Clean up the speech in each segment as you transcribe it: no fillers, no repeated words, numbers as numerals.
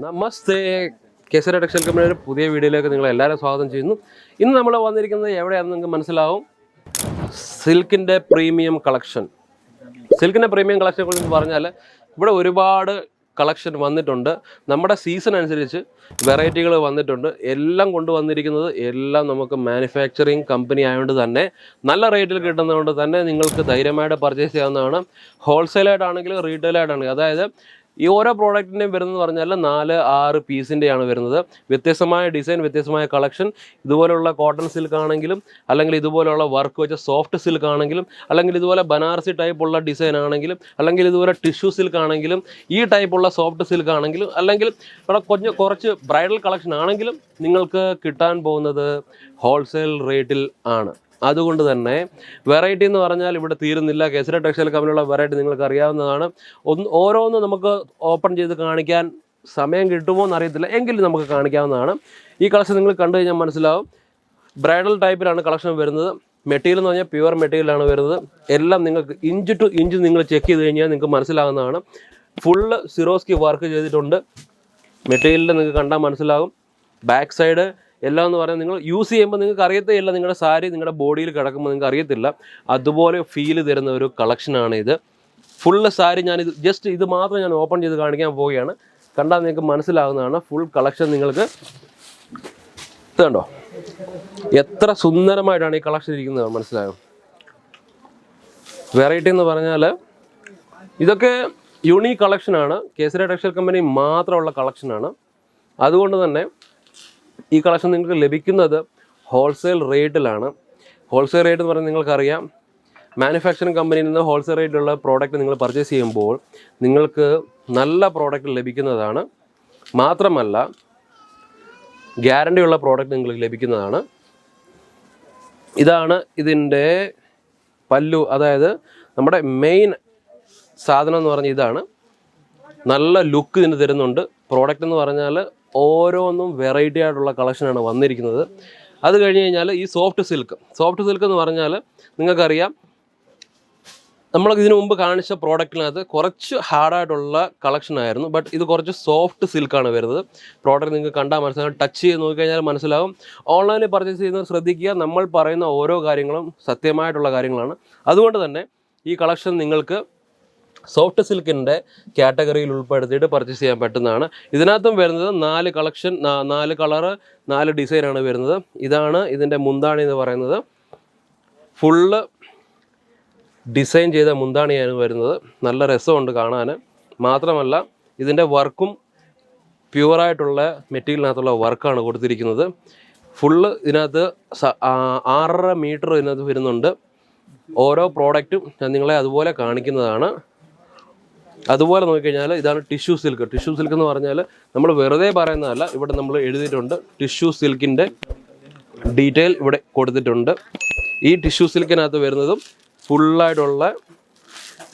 നമസ്തേ, Kesari textile കമ്പനിയുടെ പുതിയ വീഡിയോയിലേക്ക് നിങ്ങൾ എല്ലാവരും സ്വാഗതം ചെയ്യുന്നു. ഇന്ന് നമ്മൾ വന്നിരിക്കുന്നത് എവിടെയാണെന്ന് നിങ്ങൾക്ക് മനസ്സിലാവും. സിൽക്കിൻ്റെ പ്രീമിയം കളക്ഷൻ. സിൽക്കിൻ്റെ പ്രീമിയം കളക്ഷനെ കുറിച്ച് പറഞ്ഞാൽ ഇവിടെ ഒരുപാട് കളക്ഷൻ വന്നിട്ടുണ്ട്. നമ്മുടെ സീസൺ അനുസരിച്ച് വെറൈറ്റികൾ വന്നിട്ടുണ്ട്. എല്ലാം കൊണ്ടുവന്നിരിക്കുന്നത് എല്ലാം നമുക്ക് മാനുഫാക്ചറിങ് കമ്പനി ആയതുകൊണ്ട് തന്നെ നല്ല റേറ്റിൽ കിട്ടുന്നതുകൊണ്ട് തന്നെ നിങ്ങൾക്ക് ധൈര്യമായിട്ട് പർച്ചേസ് ചെയ്യാവുന്നതാണ്. ഹോൾസെയിലായിട്ടാണെങ്കിലും റീറ്റെയിലായിട്ടാണെങ്കിലും, അതായത് ഈ ഓരോ പ്രോഡക്റ്റിൻ്റെയും വരുന്നത് പറഞ്ഞാൽ 4-6 പീസിൻ്റെയാണ് വരുന്നത്. വ്യത്യസ്തമായ ഡിസൈൻ, വ്യത്യസ്തമായ കളക്ഷൻ. ഇതുപോലുള്ള കോട്ടൺ സിൽക്ക് ആണെങ്കിലും, അല്ലെങ്കിൽ ഇതുപോലുള്ള വർക്ക് വെച്ച സോഫ്റ്റ് സിൽക്ക് ആണെങ്കിലും, അല്ലെങ്കിൽ ഇതുപോലെ ബനാറസി ടൈപ്പുള്ള ഡിസൈൻ ആണെങ്കിലും, അല്ലെങ്കിൽ ഇതുപോലെ ടിഷ്യൂ സിൽക്ക് ആണെങ്കിലും, ഈ ടൈപ്പുള്ള സോഫ്റ്റ് സിൽക്ക് ആണെങ്കിലും, അല്ലെങ്കിൽ ഇവിടെ കുറച്ച് ബ്രൈഡൽ കളക്ഷൻ ആണെങ്കിലും നിങ്ങൾക്ക് കിട്ടാൻ പോകുന്നത് ഹോൾസെയിൽ റേറ്റിൽ ആണ്. അതുകൊണ്ട് തന്നെ വെറൈറ്റി എന്ന് പറഞ്ഞാൽ ഇവിടെ തീരുന്നില്ല. കേസരി ടെക്സ്റ്റൈൽ കമ്പനിയുള്ള വെറൈറ്റി നിങ്ങൾക്ക് അറിയാവുന്നതാണ്. ഓരോന്ന് നമുക്ക് ഓപ്പൺ ചെയ്ത് കാണിക്കാൻ സമയം കിട്ടുമോ എന്നറിയത്തില്ല, എങ്കിലും നമുക്ക് കാണിക്കാവുന്നതാണ്. ഈ കളക്ഷൻ നിങ്ങൾ കണ്ടു കഴിഞ്ഞാൽ മനസ്സിലാവും. ബ്രൈഡൽ ടൈപ്പിലാണ് കളക്ഷൻ വരുന്നത്. മെറ്റീരിയൽ എന്ന് പറഞ്ഞാൽ പ്യുവർ മെറ്റീരിയലാണ് വരുന്നത്. എല്ലാം നിങ്ങൾക്ക് ഇഞ്ച് ടു ഇഞ്ച് നിങ്ങൾ ചെക്ക് ചെയ്ത് കഴിഞ്ഞാൽ നിങ്ങൾക്ക് മനസ്സിലാവുന്നതാണ്. ഫുള്ള് സിറോസ്കി വർക്ക് ചെയ്തിട്ടുണ്ട്. മെറ്റീരിയലിൽ നിങ്ങൾക്ക് കണ്ടാൽ മനസ്സിലാകും. ബാക്ക് സൈഡ് എല്ലാം എന്ന് പറയുന്നത് നിങ്ങൾ യൂസ് ചെയ്യുമ്പോൾ നിങ്ങൾക്ക് അറിയത്തേയില്ല. നിങ്ങളുടെ സാരി നിങ്ങളുടെ ബോഡിയിൽ കിടക്കുമ്പോൾ നിങ്ങൾക്ക് അറിയത്തില്ല. അതുപോലെ ഫീല് തരുന്ന ഒരു കളക്ഷനാണ് ഇത്. ഫുള്ള് സാരി ഇത് മാത്രം ഞാൻ ഓപ്പൺ ചെയ്ത് കാണിക്കാൻ പോവുകയാണ്. കണ്ടാൽ നിങ്ങൾക്ക് മനസ്സിലാകുന്നതാണ്. ഫുൾ കളക്ഷൻ നിങ്ങൾക്ക് ഇത് കണ്ടോ, എത്ര സുന്ദരമായിട്ടാണ് ഈ കളക്ഷൻ ഇരിക്കുന്നത് മനസ്സിലാകും. വെറൈറ്റി എന്ന് പറഞ്ഞാൽ ഇതൊക്കെ യുണീക്ക് കളക്ഷനാണ്. കേസരി ടെക്സ്റ്റൈൽ കമ്പനി മാത്രമുള്ള കളക്ഷനാണ്. അതുകൊണ്ട് തന്നെ ഈ കളക്ഷൻ നിങ്ങൾക്ക് ലഭിക്കുന്നത് ഹോൾസെയിൽ റേറ്റിലാണ്. ഹോൾസെയിൽ റേറ്റ് എന്ന് പറഞ്ഞാൽ നിങ്ങൾക്കറിയാം, മാനുഫാക്ചറിങ് കമ്പനിയിൽ നിന്ന് ഹോൾസെയിൽ റേറ്റിലുള്ള പ്രോഡക്റ്റ് നിങ്ങൾ പർച്ചേസ് ചെയ്യുമ്പോൾ നിങ്ങൾക്ക് നല്ല പ്രോഡക്റ്റ് ലഭിക്കുന്നതാണ്. മാത്രമല്ല ഗ്യാരണ്ടിയുള്ള പ്രോഡക്റ്റ് നിങ്ങൾക്ക് ലഭിക്കുന്നതാണ്. ഇതാണ് ഇതിൻ്റെ പല്ലു, അതായത് നമ്മുടെ മെയിൻ സാധനം എന്ന് പറഞ്ഞാൽ ഇതാണ്. നല്ല ലുക്ക് ഇതിന് തരുന്നുണ്ട്. പ്രോഡക്റ്റ് എന്ന് പറഞ്ഞാൽ ഓരോന്നും വെറൈറ്റി ആയിട്ടുള്ള കളക്ഷനാണ് വന്നിരിക്കുന്നത്. അത് കഴിഞ്ഞ് കഴിഞ്ഞാൽ ഈ സോഫ്റ്റ് സിൽക്ക് എന്ന് പറഞ്ഞാൽ നിങ്ങൾക്കറിയാം, നമ്മൾ ഇതിനു മുമ്പ് കാണിച്ച പ്രോഡക്റ്റിനകത്ത് കുറച്ച് ഹാർഡായിട്ടുള്ള കളക്ഷനായിരുന്നു. ബട്ട് ഇത് കുറച്ച് സോഫ്റ്റ് സിൽക്കാണ് വരുന്നത്. പ്രോഡക്റ്റ് നിങ്ങൾക്ക് കണ്ടാൽ മനസ്സിലാകും. ടച്ച് ചെയ്ത് നോക്കിക്കഴിഞ്ഞാൽ മനസ്സിലാകും. ഓൺലൈനിൽ പർച്ചേസ് ചെയ്യുന്നവർ ശ്രദ്ധിക്കുക, നമ്മൾ പറയുന്ന ഓരോ കാര്യങ്ങളും സത്യമായിട്ടുള്ള കാര്യങ്ങളാണ്. അതുകൊണ്ട് തന്നെ ഈ കളക്ഷൻ നിങ്ങൾക്ക് സോഫ്റ്റ് സിൽക്കിൻ്റെ കാറ്റഗറിയിൽ ഉൾപ്പെടുത്തിയിട്ട് പർച്ചേസ് ചെയ്യാൻ പറ്റുന്നതാണ്. ഇതിനകത്തും വരുന്നത് 4 കളക്ഷൻ, 4 കളറ്, 4 ഡിസൈനാണ് വരുന്നത്. ഇതാണ് ഇതിൻ്റെ മുന്താണി എന്ന് പറയുന്നത്. ഫുള്ള് ഡിസൈൻ ചെയ്ത മുന്താണിയാണ് വരുന്നത്. നല്ല രസമുണ്ട് കാണാൻ. മാത്രമല്ല ഇതിൻ്റെ വർക്കും പ്യുവറായിട്ടുള്ള മെറ്റീരിയലിനകത്തുള്ള വർക്കാണ് കൊടുത്തിരിക്കുന്നത്. ഫുള്ള് ഇതിനകത്ത് 6.5 മീറ്റർ ഇതിനകത്ത് വരുന്നുണ്ട്. ഓരോ പ്രോഡക്റ്റും ഞാൻ നിങ്ങളെ അതുപോലെ കാണിക്കുന്നതാണ്. അതുപോലെ നോക്കിക്കഴിഞ്ഞാൽ ഇതാണ് ടിഷ്യൂ സിൽക്ക് എന്ന് പറഞ്ഞാൽ നമ്മൾ വെറുതെ പറയുന്നതല്ല. ഇവിടെ നമ്മൾ എഴുതിയിട്ടുണ്ട്. ടിഷ്യൂ സിൽക്കിൻ്റെ ഡീറ്റെയിൽ ഇവിടെ കൊടുത്തിട്ടുണ്ട്. ഈ ടിഷ്യൂ സിൽക്കിനകത്ത് വരുന്നതും ഫുള്ളായിട്ടുള്ള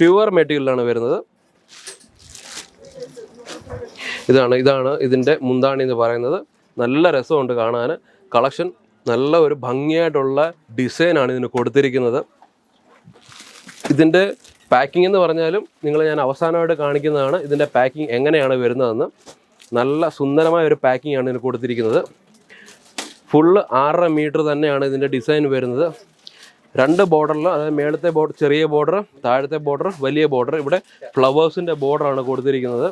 പ്യുവർ മെറ്റീരിയലാണ് വരുന്നത്. ഇതാണ് ഇതിൻ്റെ മുന്താണി എന്ന് പറയുന്നത്. നല്ല രസമുണ്ട് കാണാൻ. കളക്ഷൻ നല്ല ഒരു ഭംഗിയായിട്ടുള്ള ഡിസൈനാണ് ഇതിന് കൊടുത്തിരിക്കുന്നത്. ഇതിൻ്റെ പാക്കിംഗ് എന്ന് പറഞ്ഞാലും ഞാൻ അവസാനമായിട്ട് കാണിക്കുന്നതാണ്. ഇതിൻ്റെ പാക്കിംഗ് എങ്ങനെയാണ് വരുന്നതെന്ന്. നല്ല സുന്ദരമായ ഒരു പാക്കിംഗ് ആണ് ഇതിന് കൊടുത്തിരിക്കുന്നത്. ഫുള്ള് 6.5 മീറ്റർ തന്നെയാണ് ഇതിൻ്റെ ഡിസൈൻ വരുന്നത്. 2 ബോർഡറിൽ, അതായത് മേളത്തെ ബോർഡർ ചെറിയ ബോർഡർ, താഴത്തെ ബോർഡർ വലിയ ബോർഡർ. ഇവിടെ ഫ്ലവേഴ്സിൻ്റെ ബോർഡറാണ് കൊടുത്തിരിക്കുന്നത്.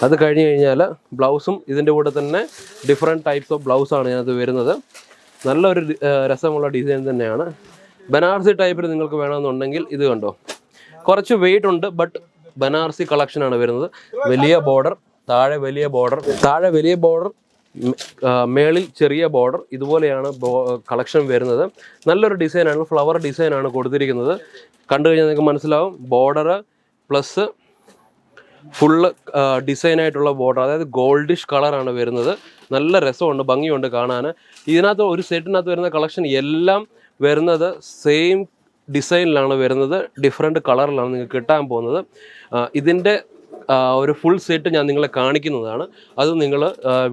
അത് കഴിഞ്ഞ് കഴിഞ്ഞാൽ ബ്ലൗസും ഇതിൻ്റെ കൂടെ തന്നെ ഡിഫറെൻറ്റ് ടൈപ്സ് ഓഫ് ബ്ലൗസാണ് ഇതിനകത്ത് വരുന്നത്. നല്ലൊരു രസമുള്ള ഡിസൈൻ തന്നെയാണ്. ബനാറസി ടൈപ്പിൽ നിങ്ങൾക്ക് വേണമെന്നുണ്ടെങ്കിൽ ഇത് കണ്ടോ, കുറച്ച് വെയിറ്റ് ഉണ്ട്. ബട്ട് ബനാറസി കളക്ഷനാണ് വരുന്നത്. വലിയ ബോർഡർ, താഴെ വലിയ ബോർഡർ, മേളിൽ ചെറിയ ബോർഡർ. ഇതുപോലെയാണ് കളക്ഷൻ വരുന്നത്. നല്ലൊരു ഡിസൈനാണ്, ഫ്ലവർ ഡിസൈനാണ് കൊടുത്തിരിക്കുന്നത്. കണ്ടു കഴിഞ്ഞാൽ നിങ്ങൾക്ക് മനസ്സിലാവും. ബോർഡർ പ്ലസ് ഫുള്ള് ഡിസൈനായിട്ടുള്ള ബോർഡർ, അതായത് ഗോൾഡിഷ് കളറാണ് വരുന്നത്. നല്ല രസമുണ്ട്, ഭംഗിയുണ്ട് കാണാൻ. ഇതിനകത്ത് ഒരു സെറ്റിനകത്ത് വരുന്ന കളക്ഷൻ എല്ലാം വരുന്നത് സെയിം ഡിസൈനിലാണ് വരുന്നത്. ഡിഫറെൻറ്റ് കളറിലാണ് നിങ്ങൾക്ക് കിട്ടാൻ പോകുന്നത്. ഇതിൻ്റെ ഒരു ഫുൾ സെറ്റ് ഞാൻ നിങ്ങളെ കാണിക്കുന്നതാണ്. അത് നിങ്ങൾ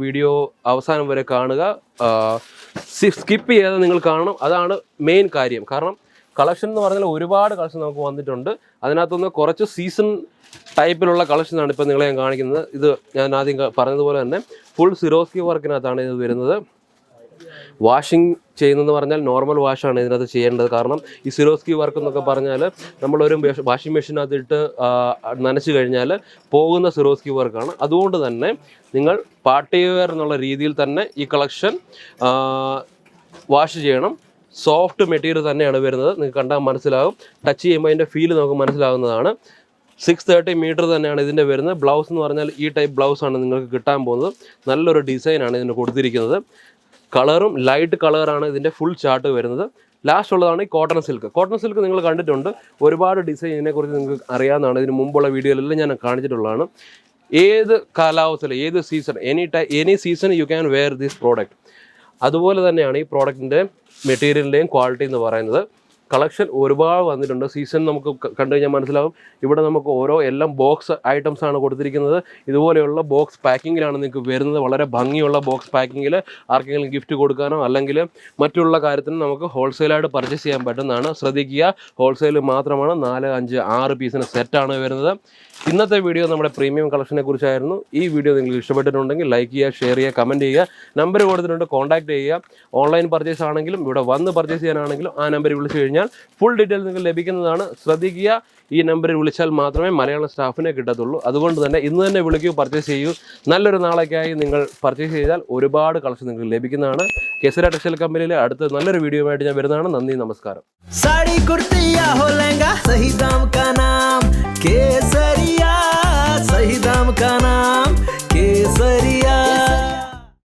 വീഡിയോ അവസാനം വരെ കാണുക. സ്കിപ്പ് ചെയ്യാതെ നിങ്ങൾ കാണണം. അതാണ് മെയിൻ കാര്യം. കാരണം കളക്ഷൻ എന്ന് പറഞ്ഞാൽ ഒരുപാട് കളക്ഷൻ നമുക്ക് വന്നിട്ടുണ്ട്. അതിനകത്തുനിന്ന് കുറച്ച് സീസൺ ടൈപ്പിലുള്ള കളക്ഷനാണ് ഇപ്പോൾ നിങ്ങളെ ഞാൻ കാണിക്കുന്നത്. ഇത് ഞാൻ ആദ്യം പറഞ്ഞതുപോലെ തന്നെ ഫുൾ സിറോസ്കി വർക്കിനകത്താണ് ഇത് വരുന്നത്. വാഷിംഗ് ചെയ്യുന്നതെന്ന് പറഞ്ഞാൽ നോർമൽ വാഷാണ് ഇതിനകത്ത് ചെയ്യേണ്ടത്. കാരണം ഈ സിറോസ്കി വർക്ക് എന്നൊക്കെ പറഞ്ഞാൽ നമ്മളൊരു വാഷിംഗ് മെഷീനകത്തിട്ട് നനച്ച് കഴിഞ്ഞാൽ പോകുന്ന സിറോസ്കി വർക്കാണ്. അതുകൊണ്ട് തന്നെ നിങ്ങൾ പാർട്ടി വെയർ എന്നുള്ള രീതിയിൽ തന്നെ ഈ കളക്ഷൻ വാഷ് ചെയ്യണം. സോഫ്റ്റ് മെറ്റീരിയൽ തന്നെയാണ് വരുന്നത്. നിങ്ങൾക്ക് കണ്ടാൽ മനസ്സിലാകും. ടച്ച് ചെയ്യുമ്പോൾ അതിൻ്റെ ഫീൽ നമുക്ക് മനസ്സിലാകുന്നതാണ്. 630 മീറ്റർ തന്നെയാണ് ഇതിൻ്റെ വരുന്നത്. ബ്ലൗസ് എന്ന് പറഞ്ഞാൽ ഈ ടൈപ്പ് ബ്ലൗസാണ് നിങ്ങൾക്ക് കിട്ടാൻ പോകുന്നത്. നല്ലൊരു ഡിസൈനാണ് ഇതിന് കൊടുത്തിരിക്കുന്നത്. കളറും ലൈറ്റ് കളറാണ് ഇതിൻ്റെ ഫുൾ ചാർട്ട് വരുന്നത്. ലാസ്റ്റ് ഉള്ളതാണ് ഈ കോട്ടൺ സിൽക്ക്. കോട്ടൺ സിൽക്ക് നിങ്ങൾ കണ്ടിട്ടുണ്ട്. ഒരുപാട് ഡിസൈൻ ഇതിനെക്കുറിച്ച് നിങ്ങൾക്ക് അറിയാവുന്നതാണ്. ഇതിന് മുമ്പുള്ള വീഡിയോയിലെല്ലാം ഞാൻ കാണിച്ചിട്ടുള്ളതാണ്. ഏത് കാലാവസ്ഥയിൽ ഏത് season any season you can wear this product. അതുപോലെ തന്നെയാണ് ഈ പ്രോഡക്റ്റിൻ്റെ മെറ്റീരിയലിൻ്റെയും ക്വാളിറ്റി എന്ന് പറയുന്നത്. കളക്ഷൻ ഒരുപാട് വന്നിട്ടുണ്ട്. സീസൺ നമുക്ക് കണ്ടു കഴിഞ്ഞാൽ മനസ്സിലാവും. ഇവിടെ നമുക്ക് എല്ലാം ബോക്സ് ഐറ്റംസ് ആണ് കൊടുത്തിരിക്കുന്നത്. ഇതുപോലെയുള്ള ബോക്സ് പാക്കിങ്ങിലാണ് നിങ്ങൾക്ക് വരുന്നത്. വളരെ ഭംഗിയുള്ള ബോക്സ് പാക്കിങ്ങിൽ ആർക്കെങ്കിലും ഗിഫ്റ്റ് കൊടുക്കാനോ അല്ലെങ്കിൽ മറ്റുള്ള കാര്യത്തിന് നമുക്ക് ഹോൾസെയിലായിട്ട് പർച്ചേസ് ചെയ്യാൻ പറ്റുന്നതാണ്. ശ്രദ്ധിക്കുക, ഹോൾസെയിൽ മാത്രമാണ്. 4, 5, 6 പീസിന് സെറ്റാണ് വരുന്നത്. ഇന്നത്തെ വീഡിയോ നമ്മുടെ പ്രീമിയം കളക്ഷനെ കുറിച്ചായിരുന്നു. ഈ വീഡിയോ നിങ്ങൾക്ക് ഇഷ്ടപ്പെട്ടിട്ടുണ്ടെങ്കിൽ ലൈക്ക് ചെയ്യുക, ഷെയർ ചെയ്യുക, കമൻറ്റ് ചെയ്യുക. നമ്പർ കൊടുത്തിട്ടുണ്ട്, കോൺടാക്ട് ചെയ്യുക. ഓൺലൈൻ പർച്ചേസ് ആണെങ്കിലും ഇവിടെ വന്ന് പർച്ചേസ് ചെയ്യാനാണെങ്കിലും ആ നമ്പറിൽ വിളിച്ചു കഴിഞ്ഞാൽ ഫുൾ ഡീറ്റെയിൽസ് നിങ്ങൾക്ക് ലഭിക്കുന്നതാണ്. ശ്രദ്ധിക്കുക, ഈ നമ്പറിൽ വിളിച്ചാൽ മാത്രമേ മലയാളം സ്റ്റാഫിനെ കിട്ടത്തുള്ളൂ. അതുകൊണ്ട് തന്നെ ഇന്ന് തന്നെ വിളിക്കൂ, പർച്ചേസ് ചെയ്യൂ. നല്ലൊരു നാളേക്കായി നിങ്ങൾ പർച്ചേസ് ചെയ്താൽ ഒരുപാട് കളക്ഷൻ നിങ്ങൾക്ക് ലഭിക്കുന്നതാണ്. കേസര ടെക്സ്റ്റൈൽ കമ്പനിയിലെ അടുത്ത നല്ലൊരു വീഡിയോയുമായിട്ട് ഞാൻ വരുന്നതാണ്. നന്ദി, നമസ്കാരം. साड़ी कुर्ती या हो लहंगा, सही दाम का नाम केसरिया, सही दाम का नाम.